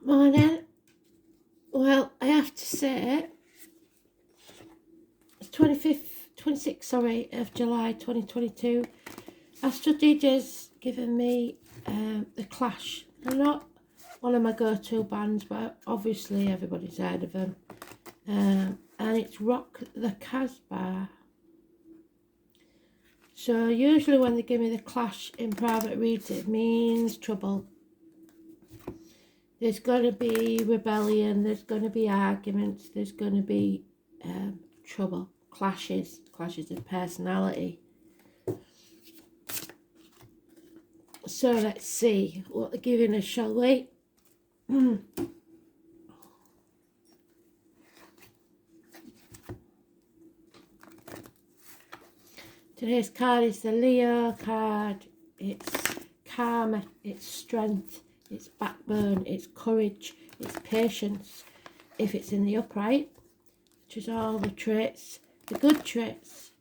Morning. Well, I have to say, it's 26th of July 2022. Astrology has given me The Clash. They're not one of my go-to bands, but obviously everybody's heard of them. And it's Rock the Casbah. So usually when they give me The Clash in private reads, it means trouble. There's going to be rebellion, there's going to be arguments, there's going to be trouble, clashes of personality. So let's see what they're giving us, shall we? Today's card is the Leo card. It's karma, it's strength, it's backbone, it's courage, it's patience, if it's in the upright, which is all the traits, the good traits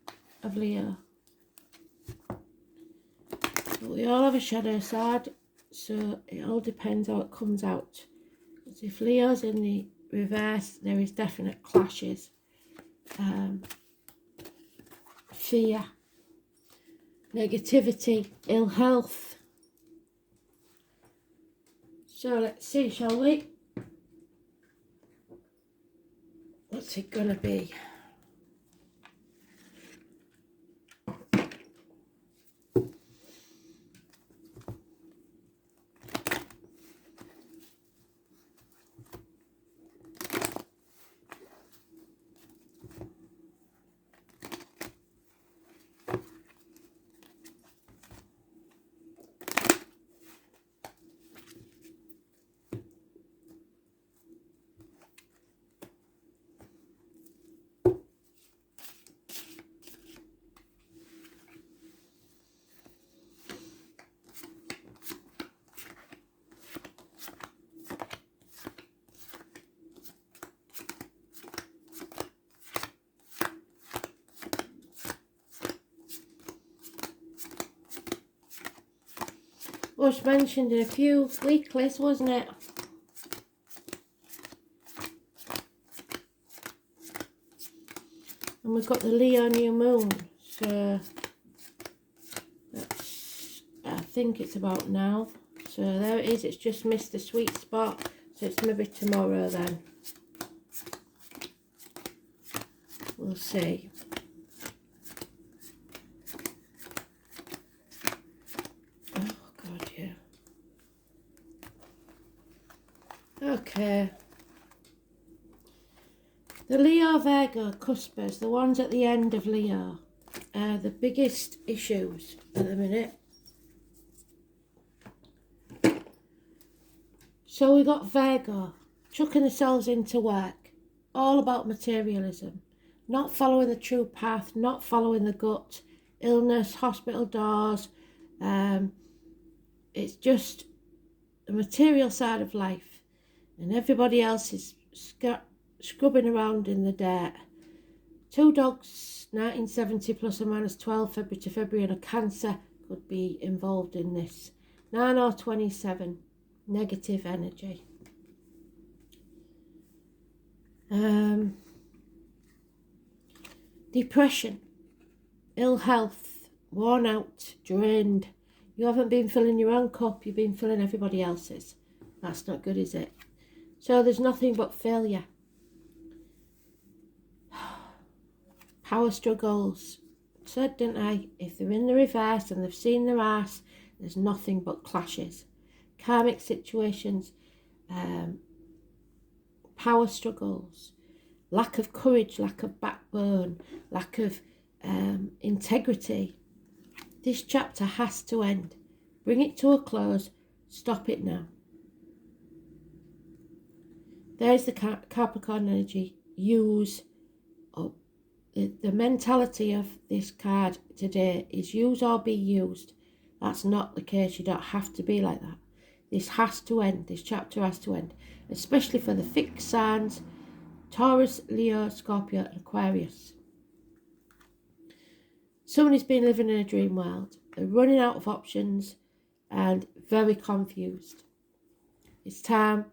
of Leo. But we all have a shadow side, so it all depends how it comes out. Because if Leo's in the reverse, there is definite clashes, fear, negativity, ill health. So let's see, shall we? What's it gonna be? Was mentioned in a few weeklies, wasn't it? And we've got the Leo new moon, so that's, I think it's about now. So there it is, it's just missed the sweet spot, so it's maybe tomorrow then. We'll see. Okay. The Leo Virgo cuspers, the ones at the end of Leo, are the biggest issues at the minute. So we got Virgo, chucking themselves into work, all about materialism, not following the true path, not following the gut, illness, hospital doors. It's just the material side of life. And everybody else is scrubbing around in the dirt. 2 dogs, 1970 plus or minus 12, February to February, and a cancer could be involved in this. 9 or 27, negative energy. Depression, ill health, worn out, drained. You haven't been filling your own cup, you've been filling everybody else's. That's not good, is it? So there's nothing but failure. Power struggles. Said, didn't I? If they're in the reverse and they've seen their ass, there's nothing but clashes. Karmic situations, power struggles, lack of courage, lack of backbone, lack of integrity. This chapter has to end. Bring it to a close. Stop it now. There's the Capricorn energy. Use up. The mentality of this card today is use or be used. That's not the case. You don't have to be like that. This has to end. This chapter has to end. Especially for the fixed signs. Taurus, Leo, Scorpio and Aquarius. Somebody's been living in a dream world. They're running out of options and very confused. It's time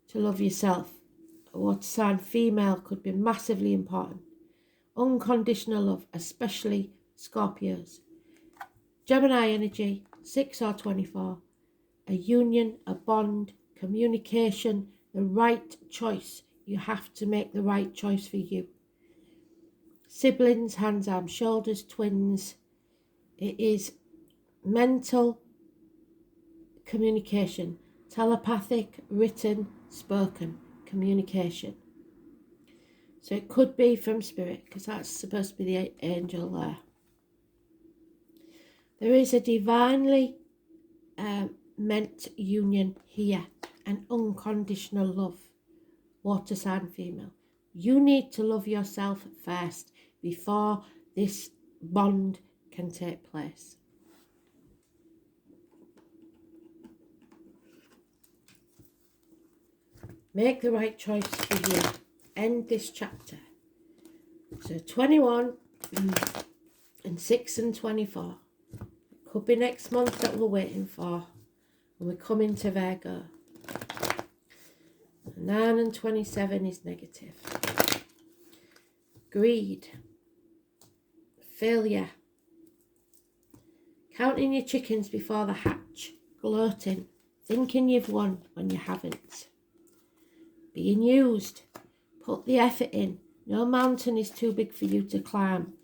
to love yourself. A water sign female could be massively important. Unconditional love, especially Scorpios. Gemini energy, 6 or 24. A union, a bond, communication, the right choice. You have to make the right choice for you. Siblings, hands, arms, shoulders, twins. It is mental communication, telepathic, written, spoken communication. So it could be from spirit, because that's supposed to be the angel there. There is a divinely meant union here, an unconditional love. Water sign female. You need to love yourself first before this bond can take place. Make the right choice for you. End this chapter. So 21 and 6 and 24. It could be next month that we're waiting for. And we come into Virgo. 9 and 27 is negative. Greed. Failure. Counting your chickens before they hatch. Gloating. Thinking you've won when you haven't. Being used. Put the effort in. No mountain is too big for you to climb.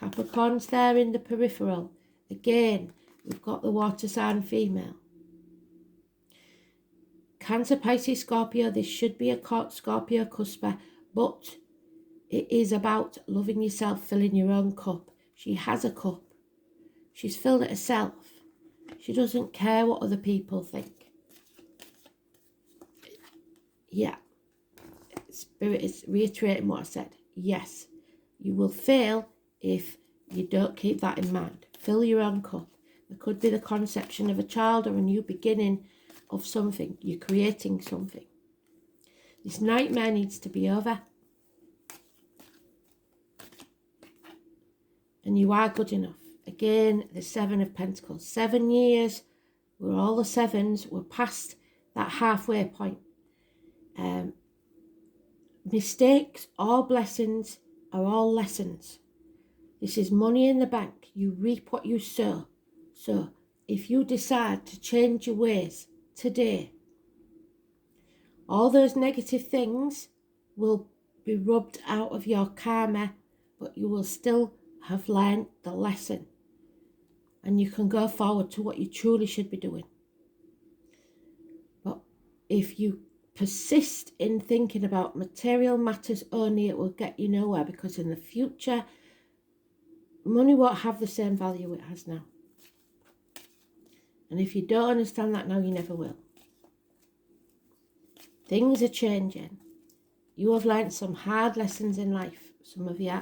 Capricorn's there in the peripheral. Again, we've got the water sign female. Cancer, Pisces, Scorpio. This should be a Scorpio cusper, but it is about loving yourself, filling your own cup. She has a cup. She's filled it herself. She doesn't care what other people think. Yeah. Spirit is reiterating what I said. Yes, you will fail if you don't keep that in mind. Fill your own cup. There could be the conception of a child or a new beginning of something. You're creating something. This nightmare needs to be over. And you are good enough. Again, the 7 of Pentacles. 7 years, where all the sevens were past that halfway point. Mistakes or blessings are all lessons. This is money in the bank. You reap what you sow. So if you decide to change your ways today, all those negative things will be rubbed out of your karma, but you will still have learned the lesson. And you can go forward to what you truly should be doing. But if you persist in thinking about material matters only, it will get you nowhere, because in the future, money won't have the same value it has now. And if you don't understand that now, you never will. Things are changing. You have learned some hard lessons in life, some of you.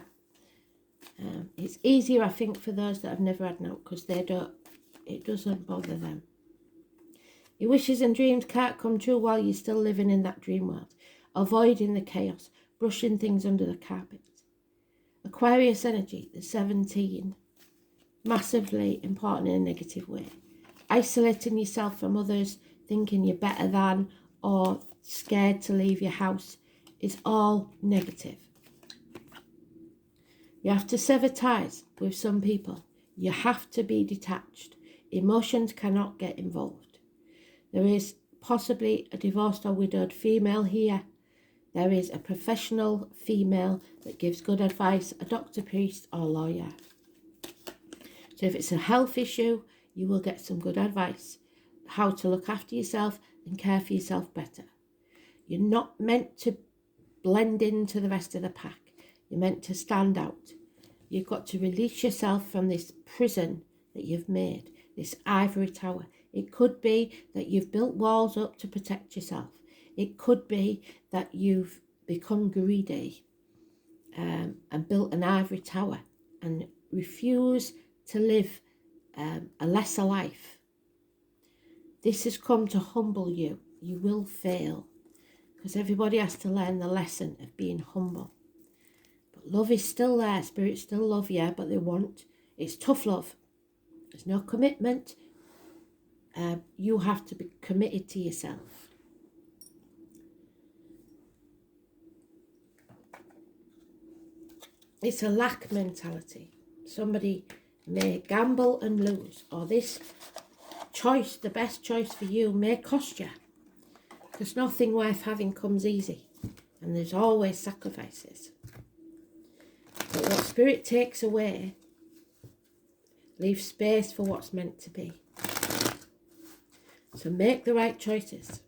It's easier, I think, for those that have never had no, because it doesn't bother them. Your wishes and dreams can't come true while you're still living in that dream world. Avoiding the chaos, brushing things under the carpet. Aquarius energy, the 17. Massively important in a negative way. Isolating yourself from others, thinking you're better than, or scared to leave your house, is all negative. You have to sever ties with some people. You have to be detached. Emotions cannot get involved. There is possibly a divorced or widowed female here. There is a professional female that gives good advice, a doctor, priest, or lawyer. So if it's a health issue, you will get some good advice. How to look after yourself and care for yourself better. You're not meant to blend into the rest of the pack. You're meant to stand out. You've got to release yourself from this prison that you've made, this ivory tower. It could be that you've built walls up to protect yourself. It could be that you've become greedy and built an ivory tower and refuse to live a lesser life. This has come to humble you. You will fail, because everybody has to learn the lesson of being humble. But love is still there. Spirits still love you, but it's tough love. There's no commitment. You have to be committed to yourself. It's a lack mentality. Somebody may gamble and lose, or this choice, the best choice for you, may cost you, because nothing worth having comes easy, and there's always sacrifices. But what Spirit takes away leaves space for what's meant to be. So make the right choices.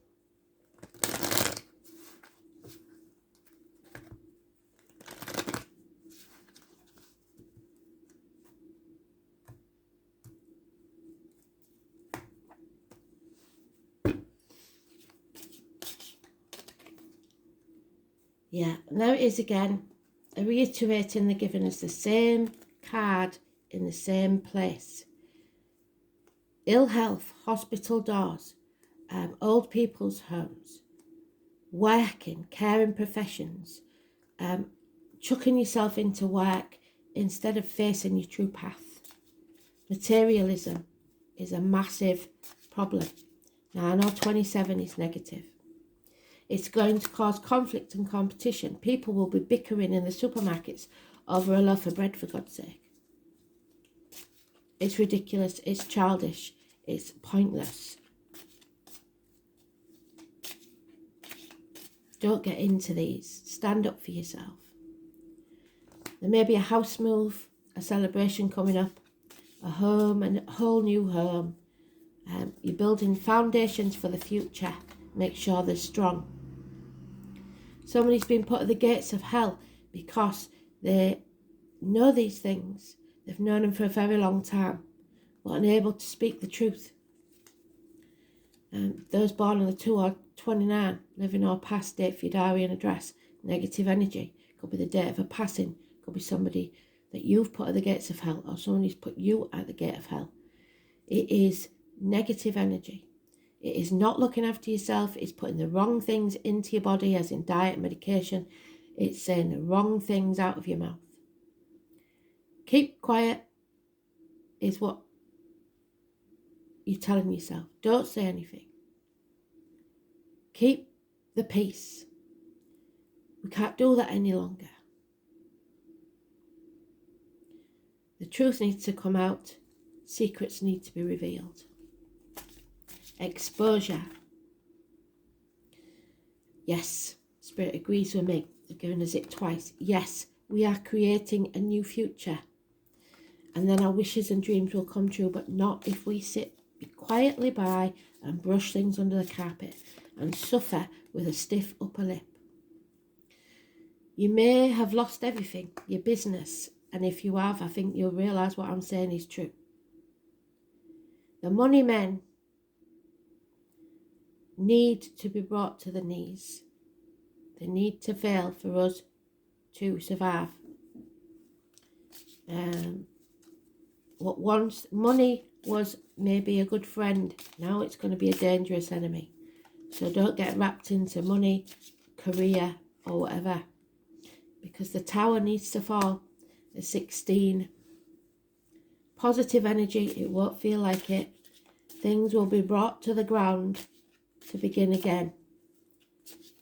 Yeah, and there it is again, reiterating they're giving us the same card in the same place. Ill health, hospital doors, old people's homes, working, caring professions, chucking yourself into work instead of facing your true path. Materialism is a massive problem. Now, I know 27 is negative. It's going to cause conflict and competition. People will be bickering in the supermarkets over a loaf of bread, for God's sake. It's ridiculous, it's childish, it's pointless. Don't get into these. Stand up for yourself. There may be a house move, a celebration coming up, a home, and a whole new home. You're building foundations for the future. Make sure they're strong. Somebody's been put at the gates of hell because they know these things. They've known them for a very long time, but unable to speak the truth. Those born on the 2 or 29, living or past date for your diary and address, negative energy. Could be the date of a passing. Could be somebody that you've put at the gates of hell, or someone who's put you at the gate of hell. It is negative energy. It is not looking after yourself. It's putting the wrong things into your body, as in diet, medication. It's saying the wrong things out of your mouth. Keep quiet is what you're telling yourself. Don't say anything. Keep the peace. We can't do that any longer. The truth needs to come out. Secrets need to be revealed. Exposure. Yes, Spirit agrees with me. They're giving us it twice. Yes, we are creating a new future. And then our wishes and dreams will come true, but not if we sit quietly by and brush things under the carpet and suffer with a stiff upper lip. You may have lost everything, your business, and if you have, I think you'll realise what I'm saying is true. The money men need to be brought to the knees. They need to fail for us to survive. What once money was maybe a good friend, now it's going to be a dangerous enemy. So don't get wrapped into money, career, or whatever, because the tower needs to fall. The 16. Positive energy, it won't feel like it. Things will be brought to the ground to begin again.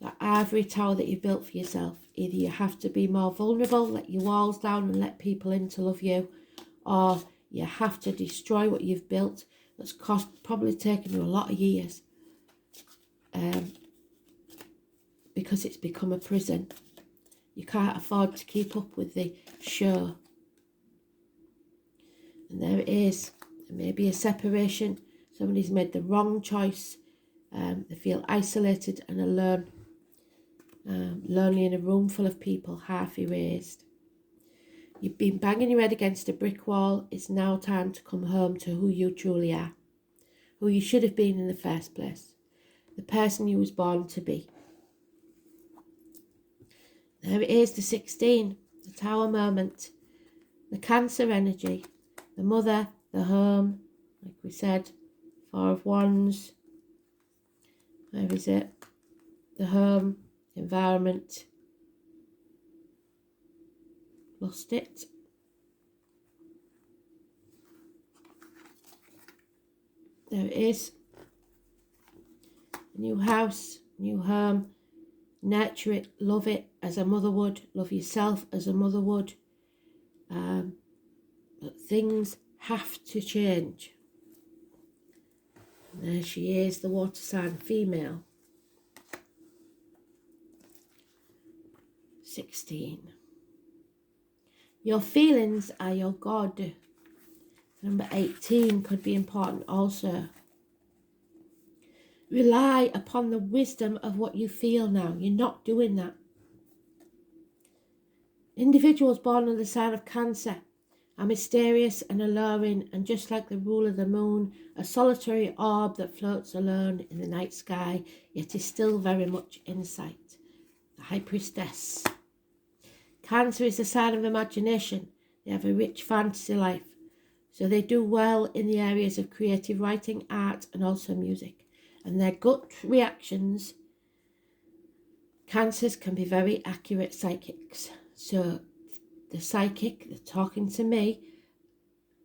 That ivory tower that you've built for yourself. Either you have to be more vulnerable, let your walls down and let people in to love you, or you have to destroy what you've built. That's probably taken you a lot of years, because it's become a prison. You can't afford to keep up with the show. And there it is. There may be a separation. Somebody's made the wrong choice. They feel isolated and alone. Lonely in a room full of people, half erased. You've been banging your head against a brick wall. It's now time to come home to who you truly are. Who you should have been in the first place. The person you was born to be. There it is, the 16. The tower moment. The Cancer energy. The mother, the home, like we said. 4 of Wands. Where is it? The home, environment. Lost it. There it is. New house, new home. Nurture it, love it as a mother would. Love yourself as a mother would. things have to change. And there she is, the water sign female. 16. Your feelings are your God. Number 18 could be important also. Rely upon the wisdom of what you feel now. You're not doing that. Individuals born under the sign of Cancer are mysterious and alluring, and just like the rule of the moon, a solitary orb that floats alone in the night sky, yet is still very much in sight. The High Priestess. Cancer is a sign of imagination. They have a rich fantasy life, so they do well in the areas of creative writing, art, and also music. And their gut reactions, Cancers can be very accurate psychics. So the psychic, the talking to me,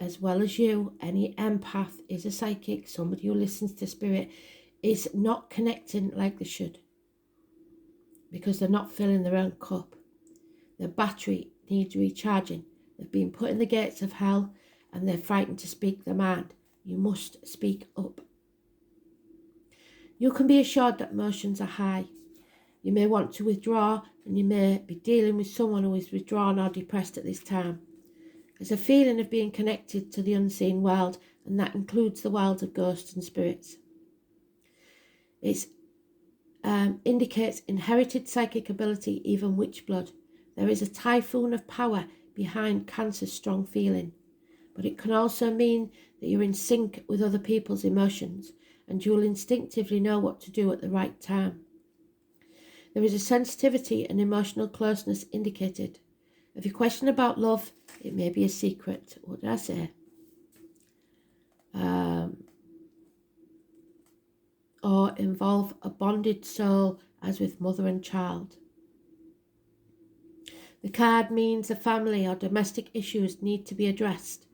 as well as you, any empath is a psychic, somebody who listens to spirit, is not connecting like they should, because they're not filling their own cup. Their battery needs recharging. They've been put in the gates of hell and they're frightened to speak their mind. You must speak up. You can be assured that emotions are high. You may want to withdraw, and you may be dealing with someone who is withdrawn or depressed at this time. There's a feeling of being connected to the unseen world, and that includes the world of ghosts and spirits. It indicates inherited psychic ability, even witch blood. There is a typhoon of power behind Cancer's strong feeling, but it can also mean that you're in sync with other people's emotions, and you'll instinctively know what to do at the right time. There is a sensitivity and emotional closeness indicated. If you question about love, it may be a secret. What did I say? Or involve a bonded soul, as with mother and child. The card means the family or domestic issues need to be addressed.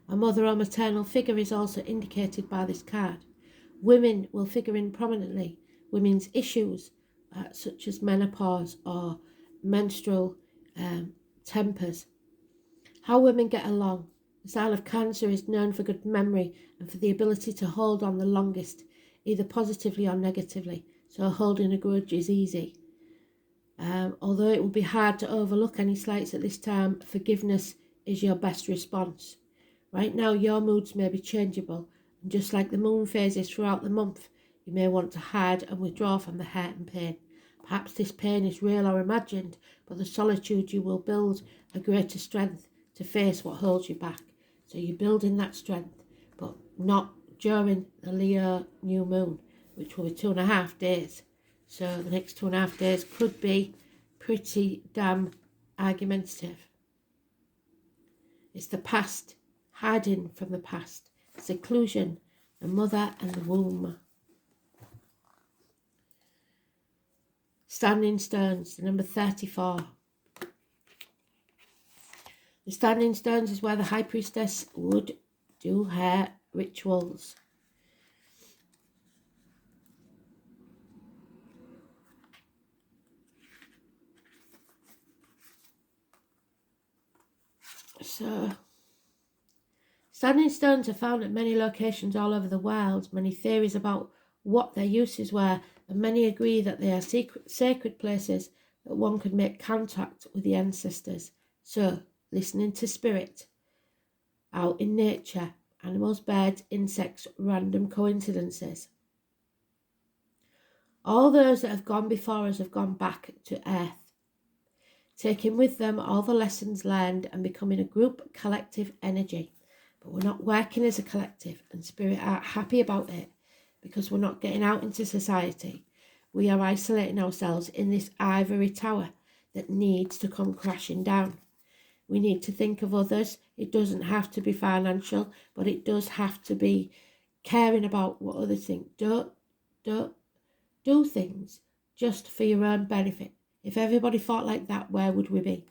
A mother or maternal figure is also indicated by this card. Women will figure in prominently. Women's issues, such as menopause or menstrual tempers. How women get along. The sign of Cancer is known for good memory and for the ability to hold on the longest, either positively or negatively. So holding a grudge is easy. Although it will be hard to overlook any slights at this time, forgiveness is your best response. Right now, your moods may be changeable, and just like the moon phases throughout the month, you may want to hide and withdraw from the hurt and pain. Perhaps this pain is real or imagined, but the solitude you will build a greater strength to face what holds you back. So you're building that strength, but not during the Leo new moon, which will be 2.5 days. So the next 2.5 days could be pretty damn argumentative. It's the past, hiding from the past, seclusion, the mother and the womb. Standing stones, the number 34. The standing stones is where the High Priestess would do her rituals. So, standing stones are found at many locations all over the world. Many theories about what their uses were, and many agree that they are sacred places that one could make contact with the ancestors. So, listening to spirit, out in nature, animals, birds, insects, random coincidences. All those that have gone before us have gone back to earth, taking with them all the lessons learned and becoming a group collective energy. But we're not working as a collective, and spirit aren't happy about it because we're not getting out into society. We are isolating ourselves in this ivory tower that needs to come crashing down. We need to think of others. It doesn't have to be financial, but it does have to be caring about what others think. Don't do things just for your own benefit. If everybody thought like that, where would we be?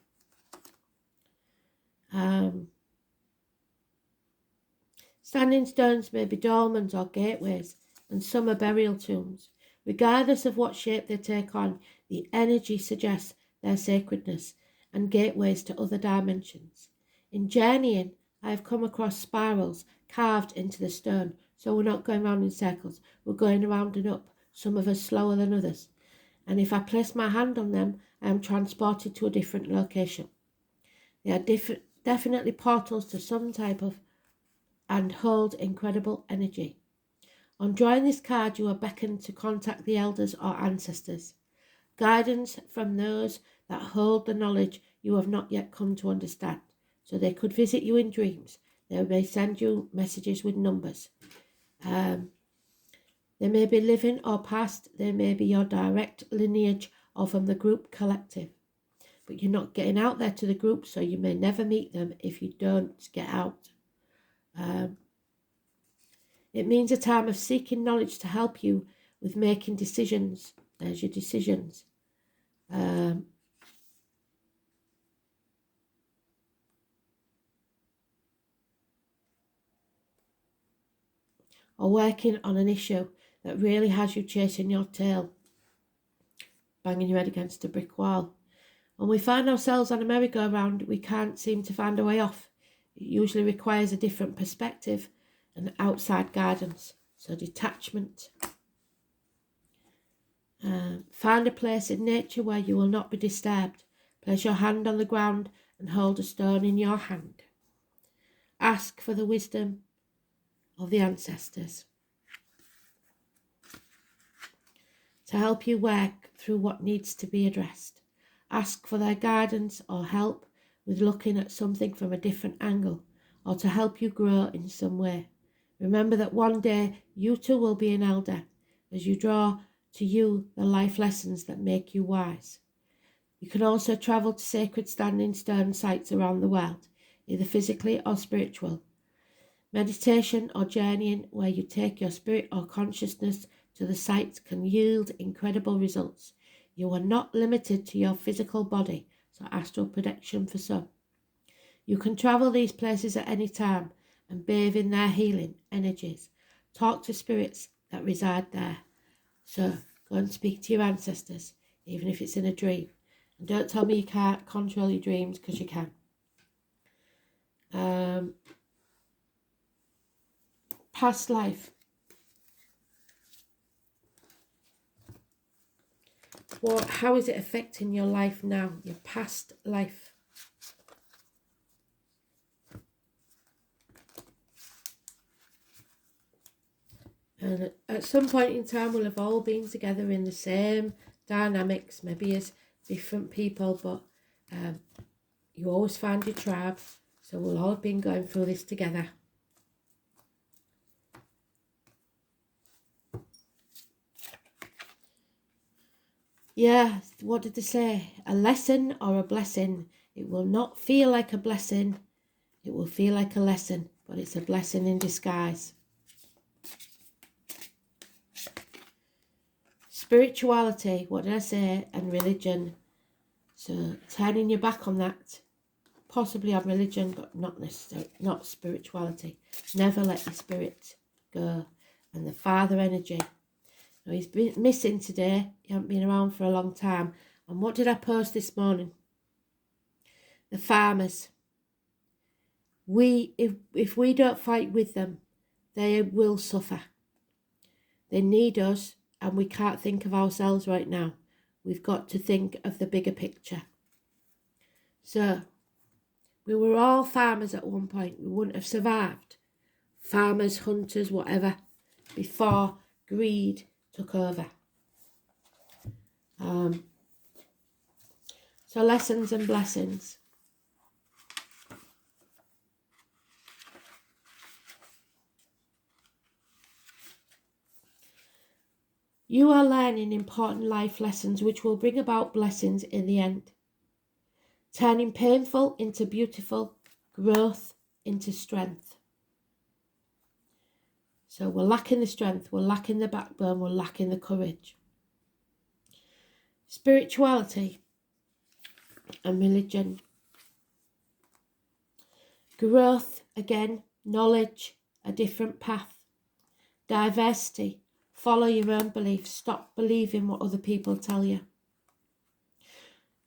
Standing stones may be dolmens or gateways, and some are burial tombs. Regardless of what shape they take on, the energy suggests their sacredness and gateways to other dimensions. In journeying, I have come across spirals carved into the stone, so we're not going round in circles, we're going around and up, some of us slower than others. And if I place my hand on them, I am transported to a different location. They are definitely portals to some type of and hold incredible energy. On drawing this card, you are beckoned to contact the elders or ancestors. Guidance from those that hold the knowledge you have not yet come to understand. So they could visit you in dreams. They may send you messages with numbers. They may be living or past. They may be your direct lineage or from the group collective. But you're not getting out there to the group, so you may never meet them if you don't get out. It means a time of seeking knowledge to help you with making decisions. There's your decisions. Or working on an issue that really has you chasing your tail, banging your head against a brick wall. When we find ourselves on a merry-go-round, we can't seem to find a way off. It usually requires a different perspective and outside guidance. So detachment. Find a place in nature where you will not be disturbed. Place your hand on the ground and hold a stone in your hand. Ask for the wisdom of the ancestors to help you work through what needs to be addressed. Ask for their guidance or help with looking at something from a different angle, or to help you grow in some way. Remember that one day you too will be an elder, as you draw to you the life lessons that make you wise. You can also travel to sacred standing stone sites around the world, either physically or spiritual. Meditation or journeying where you take your spirit or consciousness to the sites can yield incredible results. You are not limited to your physical body, so astral projection for some. You can travel these places at any time and bathe in their healing energies. Talk to spirits that reside there. So go and speak to your ancestors, even if it's in a dream. And don't tell me you can't control your dreams, because you can. Past life. How is it affecting your life now, your past life? And at some point in time, we'll have all been together in the same dynamics, maybe as different people, but you always find your tribe. So we'll all have been going through this together. Yeah, what did they say? A lesson or a blessing. It will not feel like a blessing. It will feel like a lesson, but it's a blessing in disguise. Spirituality, what did I say? And religion. So turning your back on that. Possibly on religion, but not necessarily, not spirituality. Never let your spirit go. And the father energy. Now, he's been missing today. He hasn't been around for a long time. And what did I post this morning? The farmers. If we don't fight with them, they will suffer. They need us, and we can't think of ourselves right now. We've got to think of the bigger picture. So, we were all farmers at one point. We wouldn't have survived. Farmers, hunters, whatever, before greed took over. So lessons and blessings. You are learning important life lessons which will bring about blessings in the end. Turning painful into beautiful, growth into strength. So we're lacking the strength, we're lacking the backbone, we're lacking the courage. Spirituality and religion. Growth, again, knowledge, a different path. Diversity, follow your own beliefs, stop believing what other people tell you.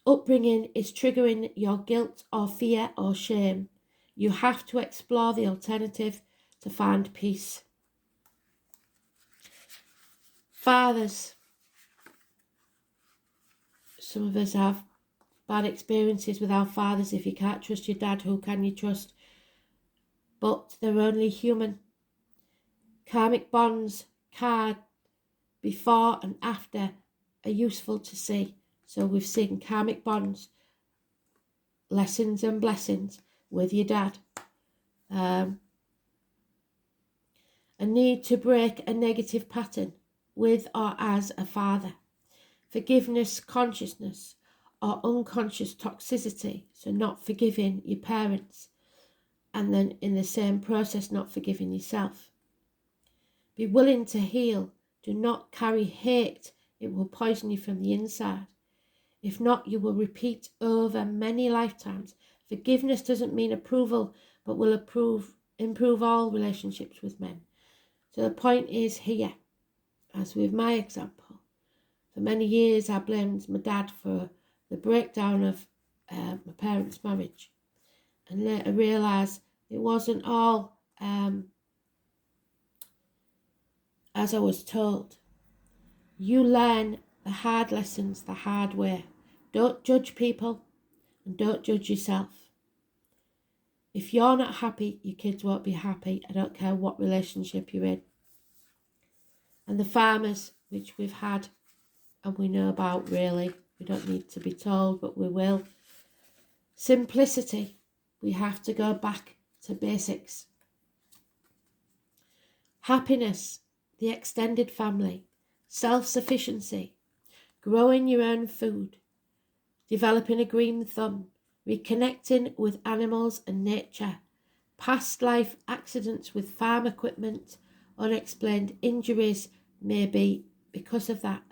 Upbringing is triggering your guilt or fear or shame. You have to explore the alternative to find peace. Fathers. Some of us have bad experiences with our fathers. If you can't trust your dad, who can you trust? But they're only human. Karmic bonds, card, before and after are useful to see. So we've seen karmic bonds, lessons and blessings with your dad. A need to break a negative pattern with or as a father. Forgiveness, consciousness, or unconscious toxicity. So not forgiving your parents, and then in the same process not forgiving yourself. Be willing to heal. Do not carry hate. It will poison you from the inside. If not, you will repeat over many lifetimes. Forgiveness doesn't mean approval, but will improve all relationships with men. So the point is here, as with my example, for many years I blamed my dad for the breakdown of my parents' marriage, and later realised it wasn't all as I was told. You learn the hard lessons the hard way. Don't judge people and don't judge yourself. If you're not happy, your kids won't be happy. I don't care what relationship you're in. And the farmers, which we've had and we know about, really, we don't need to be told, but we will. Simplicity. We have to go back to basics. Happiness, the extended family, self-sufficiency, growing your own food, developing a green thumb, reconnecting with animals and nature, past life accidents with farm equipment, unexplained injuries maybe because of that,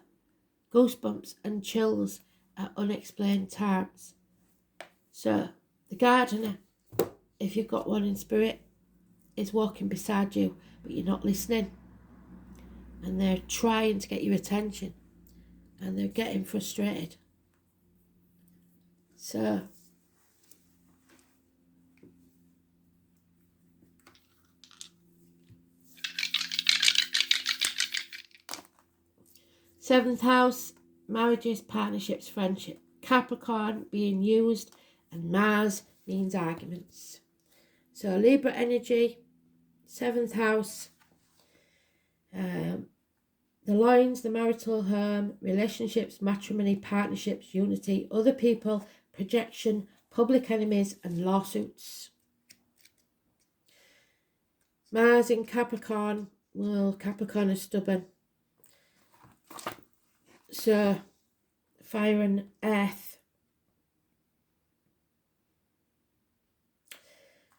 goosebumps and chills at unexplained times. So the gardener, if you've got one in spirit, is walking beside you, but you're not listening. And they're trying to get your attention. And they're getting frustrated. So seventh house, marriages, partnerships, friendship. Capricorn being used, and Mars means arguments. So Libra energy, seventh house, the lines, the marital home, relationships, matrimony, partnerships, unity, other people, projection, public enemies and lawsuits. Mars in Capricorn, well, Capricorn is stubborn. So fire and earth.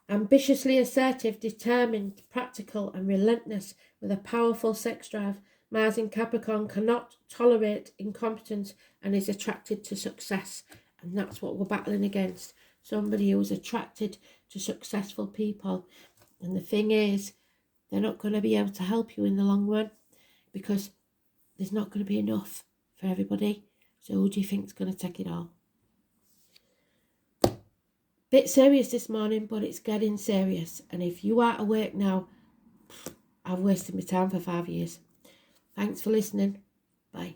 Ambitiously assertive, determined, practical and relentless with a powerful sex drive. Mars in Capricorn cannot tolerate incompetence and is attracted to success. And that's what we're battling against. Somebody who's attracted to successful people. And the thing is, they're not going to be able to help you in the long run because there's not going to be enough for everybody. So who do you think is going to take it all? Bit serious this morning, but it's getting serious. And if you aren't awake now, I've wasted my time for 5 years. Thanks for listening. Bye.